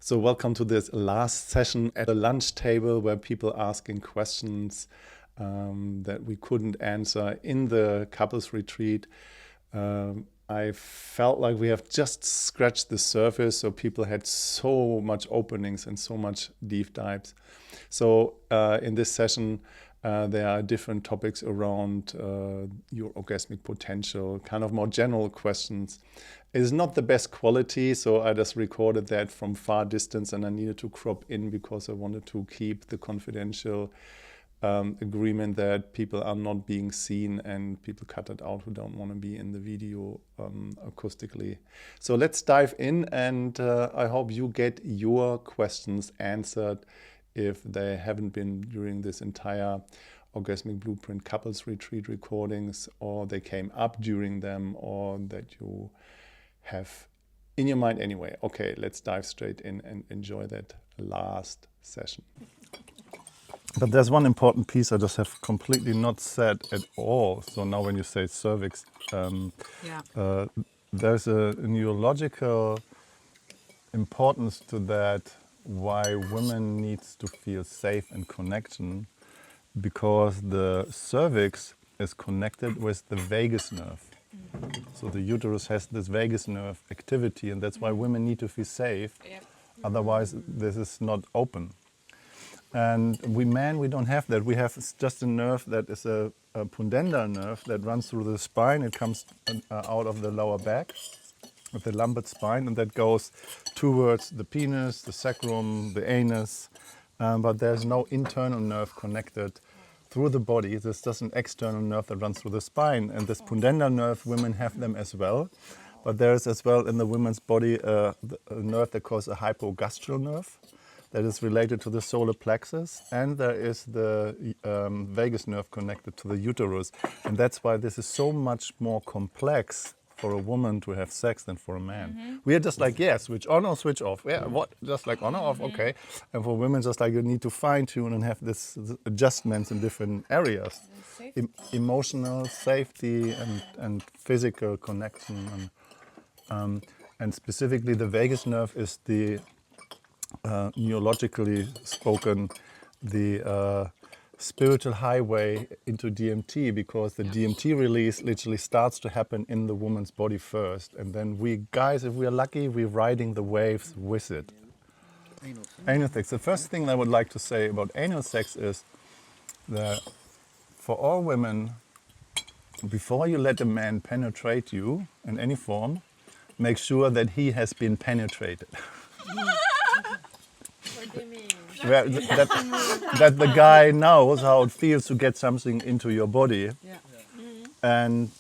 So welcome to this last session at the lunch table where people asking questions that we couldn't answer in the couples retreat. I felt like we have just scratched the surface, so people had so much openings and so much deep dives. So in this session, there are different topics around your orgasmic potential, kind of more general questions. It's not the best quality, so I just recorded that from far distance, and I needed to crop in because I wanted to keep the confidential agreement that people are not being seen and people cut it out who don't want to be in the video acoustically. So let's dive in, and I hope you get your questions answered if they haven't been during this entire Orgasmic Blueprint Couples Retreat recordings, or they came up during them, or that you have in your mind anyway. Okay, let's dive straight in and enjoy that last session. But there's one important piece I just have completely not said at all. So now when you say cervix, there's a neurological importance to that, why women needs to feel safe in connection, because the cervix is connected with the vagus nerve. So the uterus has this vagus nerve activity, and that's why women need to feel safe. Otherwise, this is not open. And we men, we don't have that. We have just a nerve that is a pudendal nerve that runs through the spine. It comes out of the lower back with the lumbar spine, and that goes towards the penis, the sacrum, the anus. But there's no internal nerve connected through the body. There's just an external nerve that runs through the spine. And this pudendal nerve, women have them as well. But there's as well in the women's body a nerve that calls a hypogastral nerve that is related to the solar plexus. And there is the vagus nerve connected to the uterus. And that's why this is so much more complex for a woman to have sex than for a man. We are just like, yeah, switch on or switch off. Yeah, what? Just like on or off, okay. And for women, just like you need to fine tune and have this adjustments in different areas. Emotional, safety, and physical connection. And specifically the vagus nerve is the, neurologically spoken, the spiritual highway into DMT, because the DMT release literally starts to happen in the woman's body first, and then we guys, if we are lucky, we're riding the waves with it. Anal sex. The first thing I would like to say about anal sex is that for all women, before you let a man penetrate you in any form, make sure that he has been penetrated. That the guy knows how it feels to get something into your body, and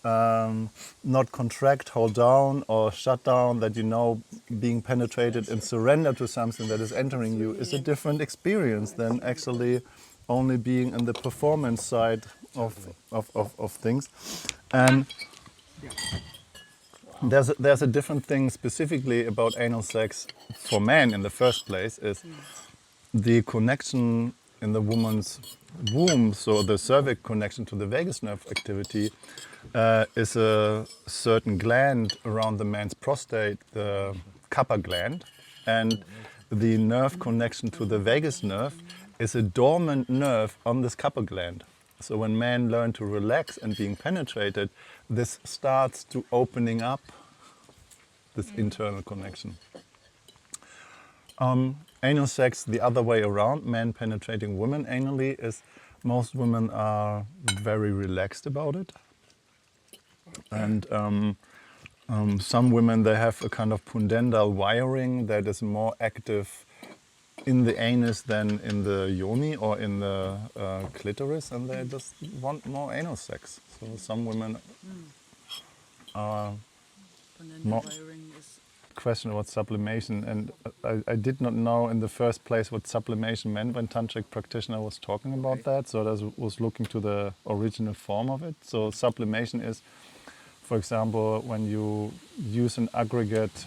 not contract, hold down, or shut down. That you know being penetrated and surrender to something that is entering you is a different experience than actually only being in the performance side of things. And there's a different thing specifically about anal sex for men in the first place, is the connection in the woman's womb, so the cervix connection to the vagus nerve activity, is a certain gland around the man's prostate, the kappa gland, and the nerve connection to the vagus nerve is a dormant nerve on this kappa gland. So when men learn to relax and being penetrated, this starts to opening up this internal connection. Anal sex, the other way around, men penetrating women anally, is most women are very relaxed about it. And some women, they have a kind of pudendal wiring that is more active in the anus than in the yoni or in the clitoris, and they just want more anal sex. So some women are more question about sublimation, and I did not know in the first place what sublimation meant when tantric practitioner was talking about that, so I was looking to the original form of it. So sublimation is, for example, when you use an aggregate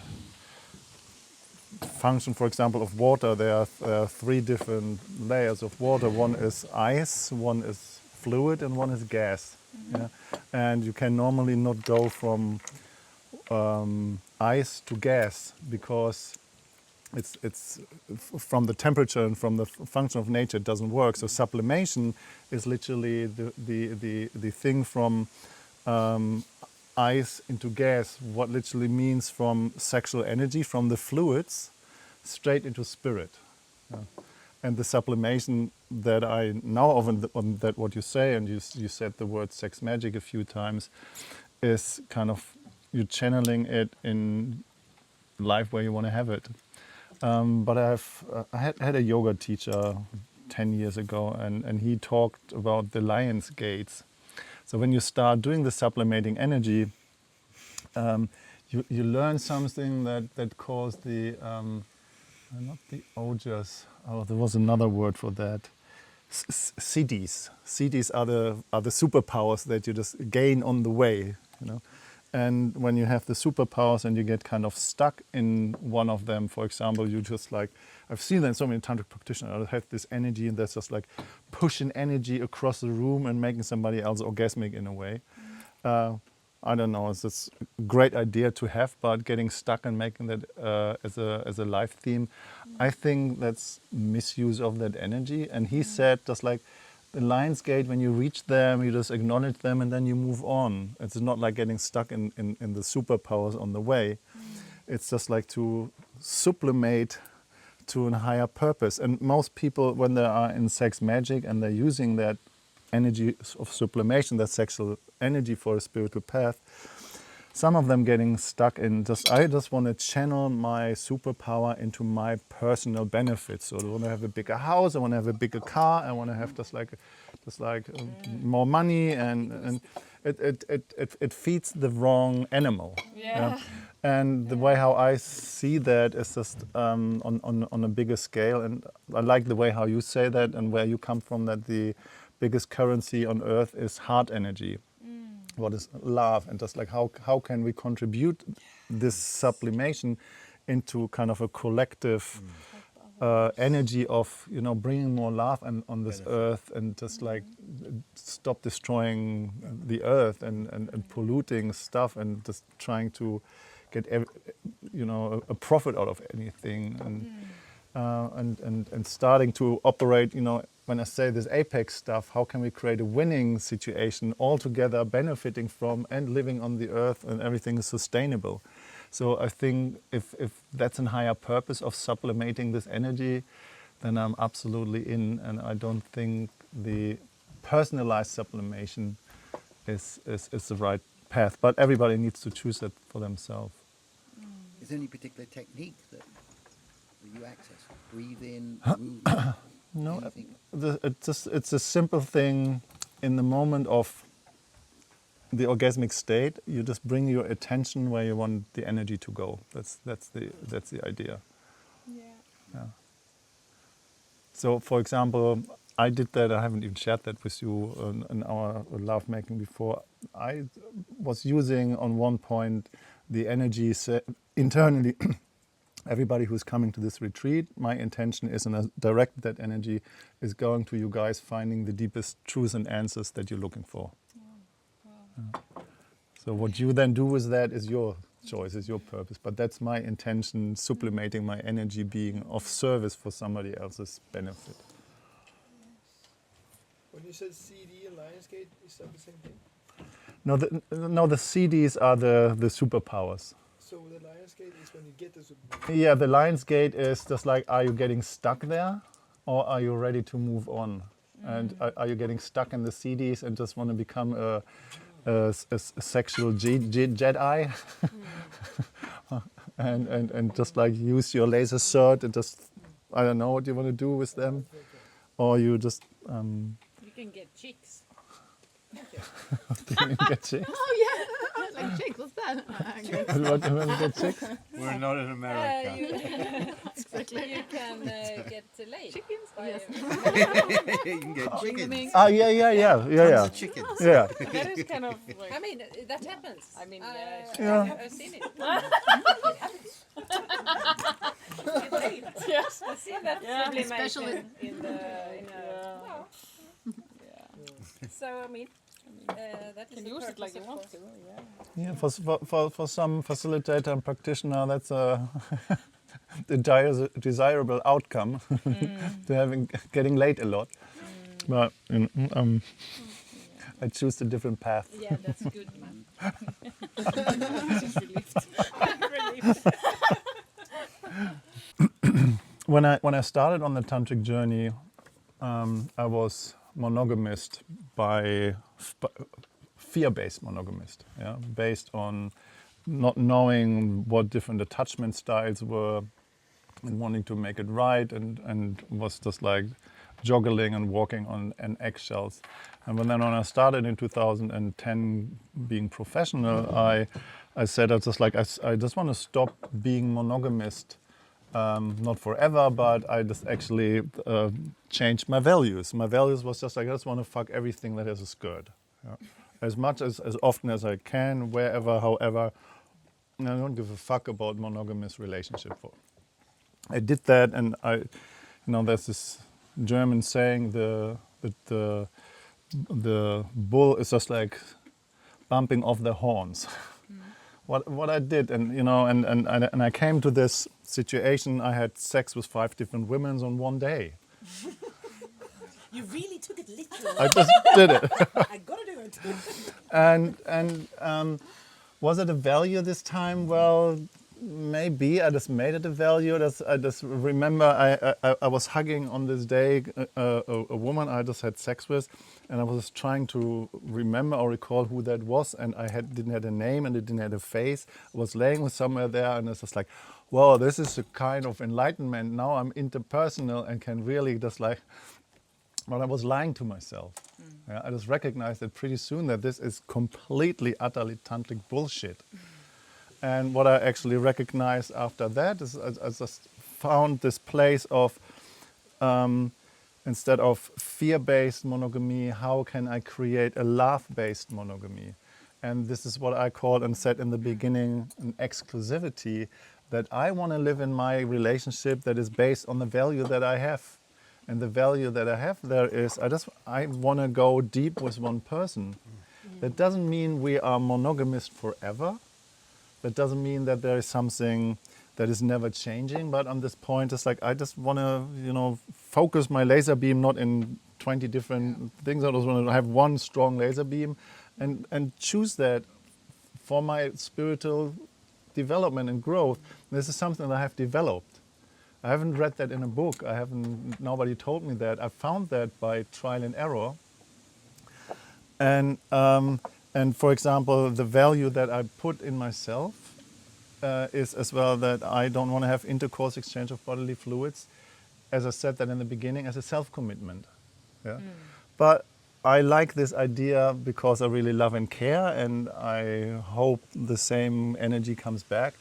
function, for example, of water, there are three different layers of water. One is ice, one is fluid, and one is gas. Yeah? And you can normally not go from ice to gas, because it's from the temperature and from the function of nature, it doesn't work. So sublimation is literally the thing from ice into gas, what literally means from sexual energy, from the fluids, straight into spirit. And the sublimation that I know of, on that what you say, and you said the word sex magic a few times, is kind of you channeling it in life where you want to have it. But I had a yoga teacher 10 years ago, and he talked about the lion's gates. So when you start doing the sublimating energy, you learn something that calls the not the ojas. Oh, there was another word for that. CDs. CDs are the superpowers that you just gain on the way, you know. And when you have the superpowers and you get kind of stuck in one of them, for example, you just like, I've seen that in so many tantric practitioners, have this energy and that's just like pushing energy across the room and making somebody else orgasmic in a way. I don't know, it's a great idea to have, but getting stuck and making that as a life theme, I think that's misuse of that energy. And he said, just like the Lion's Gate, when you reach them, you just acknowledge them and then you move on. It's not like getting stuck in the superpowers on the way. It's just like to sublimate to a higher purpose. And most people, when they are in sex magic and they're using that energy of sublimation, that sexual energy for a spiritual path, some of them getting stuck in I just want to channel my superpower into my personal benefits. So I want to have a bigger house, I want to have a bigger car, I want to have just like more money, and it feeds the wrong animal. Yeah. And the way how I see that is just on a bigger scale. And I like the way how you say that and where you come from, that the biggest currency on earth is heart energy. What is love, and just like how can we contribute this sublimation into kind of a collective energy of, you know, bringing more love on this earth, and just like stop destroying the earth and polluting stuff, and just trying to get a profit out of anything, and starting to operate, you know, when I say this apex stuff, how can we create a winning situation all together, benefiting from and living on the earth, and everything is sustainable. So I think if that's a higher purpose of sublimating this energy, then I'm absolutely in, and I don't think the personalized sublimation is the right path. But everybody needs to choose it for themselves. Is there any particular technique that you access? Breathe in, movement? No, it's a simple thing. In the moment of the orgasmic state, you just bring your attention where you want the energy to go. That's the idea. Yeah. So, for example, I did that. I haven't even shared that with you in our love making before. I was using on one point the energy internally. Everybody who's coming to this retreat, my intention is, and I direct that energy, is going to you guys finding the deepest truths and answers that you're looking for. Wow. So what you then do with that is your choice, is your purpose. But that's my intention, sublimating my energy, being of service for somebody else's benefit. When you said CD and Lionsgate, is that the same thing? No, the CDs are the superpowers. So the Lionsgate is when you get the superpower. Yeah, the Lionsgate is just like, are you getting stuck there, or are you ready to move on? And are you getting stuck in the CDs and just want to become a sexual Jedi? and just like use your laser sword and just, I don't know what you want to do with them, or you just You can get chicks. you can get chicks. Oh yeah, like chicks. What's that? What you want to get chicks? We're not in America. Exactly. You can get laid. Chickens. Yes. You can get chickens. Ah, yeah. Tons of chickens. Yeah. That is kind of like. I mean, that happens. I mean, Yeah. I've seen it. Yes. I've seen that sublimation in a. So I mean, that is You can use it like you want to. Yeah. Yeah, for some facilitator and practitioner, that's a the desirable outcome to getting laid a lot. But I choose a different path. Yeah, that's good, man. Just relieved. Relieved. When I started on the tantric journey, I was monogamist by fear-based monogamist, yeah, based on not knowing what different attachment styles were and wanting to make it right, and was just like joggling and walking on eggshells. And when I started in 2010 being professional, I said I just want to stop being monogamist. Not forever, but I just actually changed my values. My values was just like, I just want to fuck everything that has a skirt. Yeah. As much as often as I can, wherever, however. I don't give a fuck about monogamous relationship. I did that, and there's this German saying, the bull is just like bumping off the horns. What I did, and I came to this situation. I had sex with 5 different women on one day. You really took it literal. I just did it. I gotta do it. And was it a value this time? Well, maybe I just made it a value. I just remember I was hugging on this day a woman I just had sex with, and I was trying to remember or recall who that was, and didn't have a name and it didn't have a face. I was laying with somewhere there, and it's just like, wow, this is a kind of enlightenment. Now I'm interpersonal and can really just like. But I was lying to myself. Yeah, I just recognized that pretty soon that this is completely, utterly tantric bullshit. And what I actually recognized after that is I just found this place of, instead of fear-based monogamy, how can I create a love-based monogamy? And this is what I called and said in the beginning, an exclusivity, that I want to live in my relationship that is based on the value that I have. And the value that I have there is, I want to go deep with one person. That doesn't mean we are monogamous forever. That doesn't mean that there is something that is never changing. But on this point, it's like I just want to, focus my laser beam not in 20 different things. I just want to have one strong laser beam, and choose that for my spiritual development and growth. This is something that I have developed. I haven't read that in a book. Nobody told me that. I found that by trial and error. And for example, the value that I put in myself is as well that I don't want to have intercourse, exchange of bodily fluids, as I said that in the beginning, as a self-commitment. Yeah? But I like this idea because I really love and care, and I hope the same energy comes back.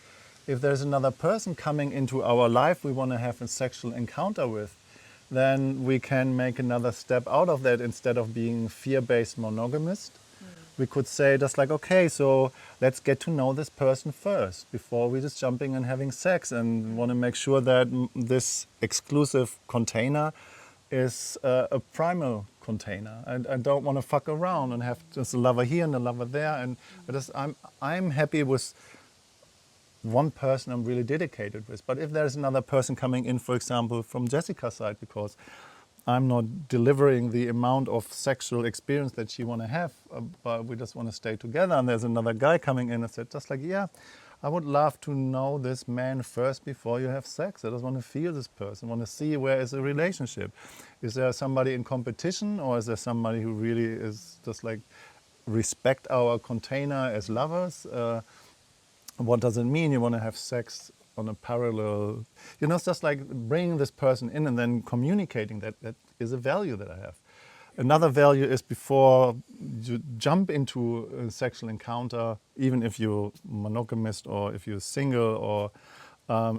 If there's another person coming into our life we want to have a sexual encounter with, then we can make another step out of that. Instead of being fear-based monogamist, we could say just like, okay, so let's get to know this person first before we just jumping and having sex, and want to make sure that this exclusive container is a primal container. I don't want to fuck around and have just a lover here and a lover there. And I'm happy with one person I'm really dedicated with. But if there's another person coming in, for example, from Jessica's side, because I'm not delivering the amount of sexual experience that she want to have, but we just want to stay together, and there's another guy coming in and said, just like, yeah, I would love to know this man first before you have sex. I just want to feel this person, want to see where is the relationship. Is there somebody in competition, or is there somebody who really is just like respect our container as lovers? What does it mean you want to have sex on a parallel? It's just like bringing this person in and then communicating that is a value that I have. Another value is before you jump into a sexual encounter, even if you're monogamist or if you're single, or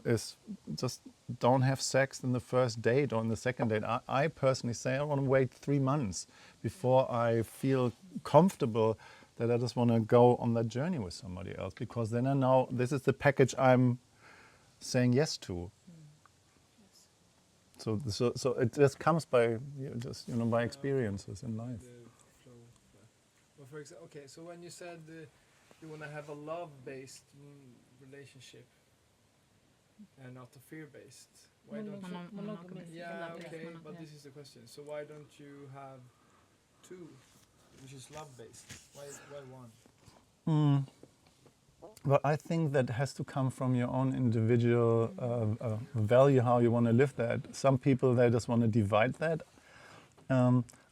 is just don't have sex in the first date or in the second date. I personally say I want to wait 3 months before I feel comfortable that I just want to go on that journey with somebody else, because then I know this is the package I'm saying yes to. So it just comes by by experiences in life. The flow. Well, for example, okay, so when you said you want to have a love-based relationship, and not a fear-based? Why don't you? Monogamous. Yeah, okay, Mono- but yeah. this is the question. So why don't you have two, which is love-based? Why one? But I think that has to come from your own individual value, how you want to live that. Some people, they just want to divide that.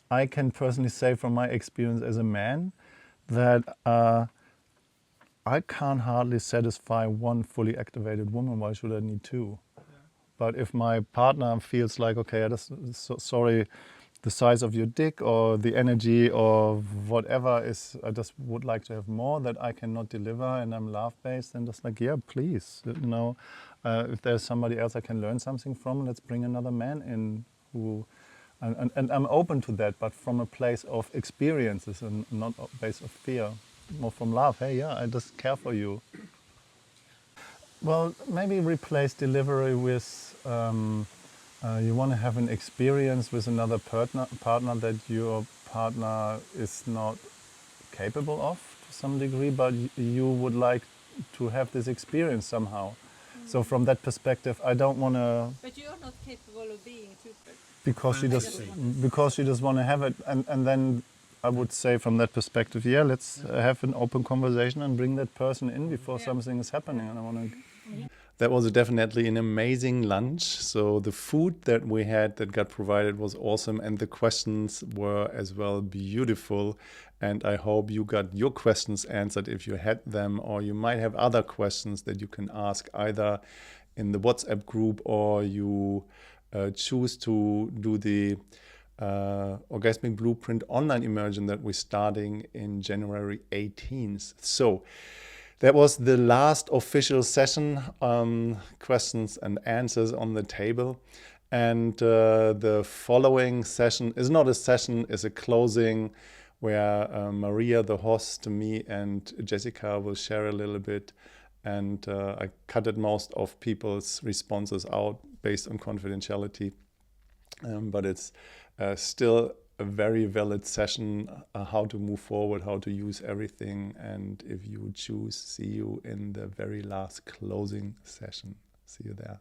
I can personally say from my experience as a man that I can't hardly satisfy one fully activated woman. Why should I need two? Yeah. But if my partner feels like, okay, I just, sorry, the size of your dick or the energy or whatever is, I just would like to have more that I cannot deliver, and I'm love-based, and just like, yeah, please, you know, if there's somebody else I can learn something from, let's bring another man in who, and I'm open to that, but from a place of experiences and not a place of fear, more from love. Hey, yeah, I just care for you. Well, maybe replace delivery with you want to have an experience with another partner that your partner is not capable of to some degree, but you would like to have this experience somehow. So from that perspective, I don't want to, But you're not capable of being two persons. because you just want to have it, and then I would say from that perspective, yeah, let's have an open conversation and bring that person in before something is happening. And I want to. That was definitely an amazing lunch. So the food that we had that got provided was awesome, and the questions were as well beautiful. And I hope you got your questions answered if you had them, or you might have other questions that you can ask either in the WhatsApp group, or you choose to do the Orgasmic Blueprint online immersion that we're starting in January 18th. So that was the last official session, questions and answers on the table. And the following session is not a session, it's a closing where Maria, the host, me and Jessica will share a little bit. And I cutted most of people's responses out based on confidentiality. But it's still a very valid session, how to move forward, how to use everything. And if you choose, see you in the very last closing session. See you there.